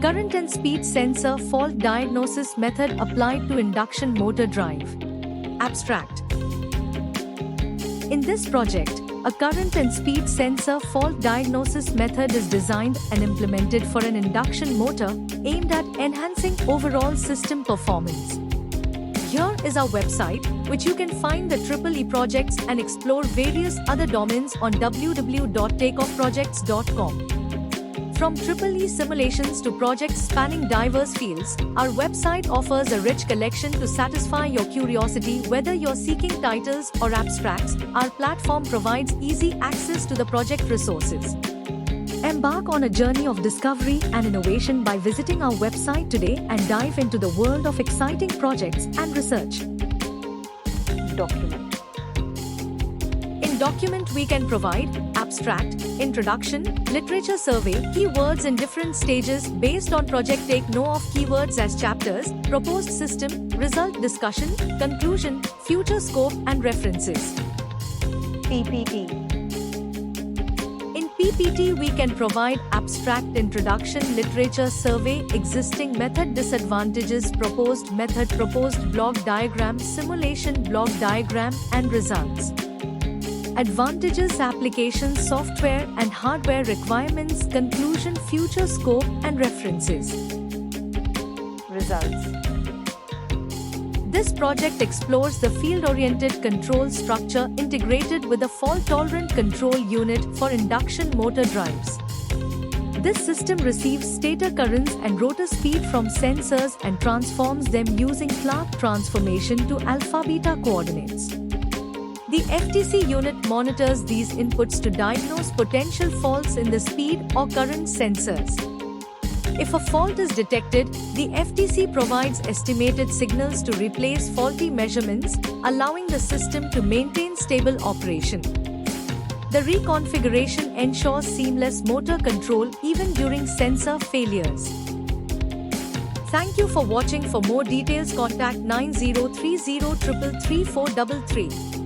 Current and speed sensor fault diagnosis method applied to induction motor drive. Abstract. In this project, a current and speed sensor fault diagnosis method is designed and implemented for an induction motor aimed at enhancing overall system performance. Here is our website, which you can find the EE projects and explore various other domains on www.takeoffprojects.com. From EE simulations to projects spanning diverse fields, our website offers a rich collection to satisfy your curiosity. Whether you're seeking titles or abstracts, our platform provides easy access to the project resources. Embark on a journey of discovery and innovation by visiting our website today and dive into the world of exciting projects and research. Document. In Document, we can provide abstract, introduction, literature survey, keywords in different stages based on project. Take note of keywords as chapters, proposed system, result discussion, conclusion, future scope, and references. PPT. In PPT, we can provide abstract, introduction, literature survey, existing method, disadvantages, proposed method, proposed block diagram, simulation block diagram, and results. Advantages, applications, software and hardware requirements, conclusion, future scope, and references. Results. This project explores the field-oriented control structure integrated with a fault-tolerant control unit for induction motor drives. This system receives stator currents and rotor speed from sensors and transforms them using Clark transformation to alpha-beta coordinates. The FTC unit monitors these inputs to diagnose potential faults in the speed or current sensors. If a fault is detected, the FTC provides estimated signals to replace faulty measurements, allowing the system to maintain stable operation. The reconfiguration ensures seamless motor control even during sensor failures. Thank you for watching. For more details, contact 9030 333 433.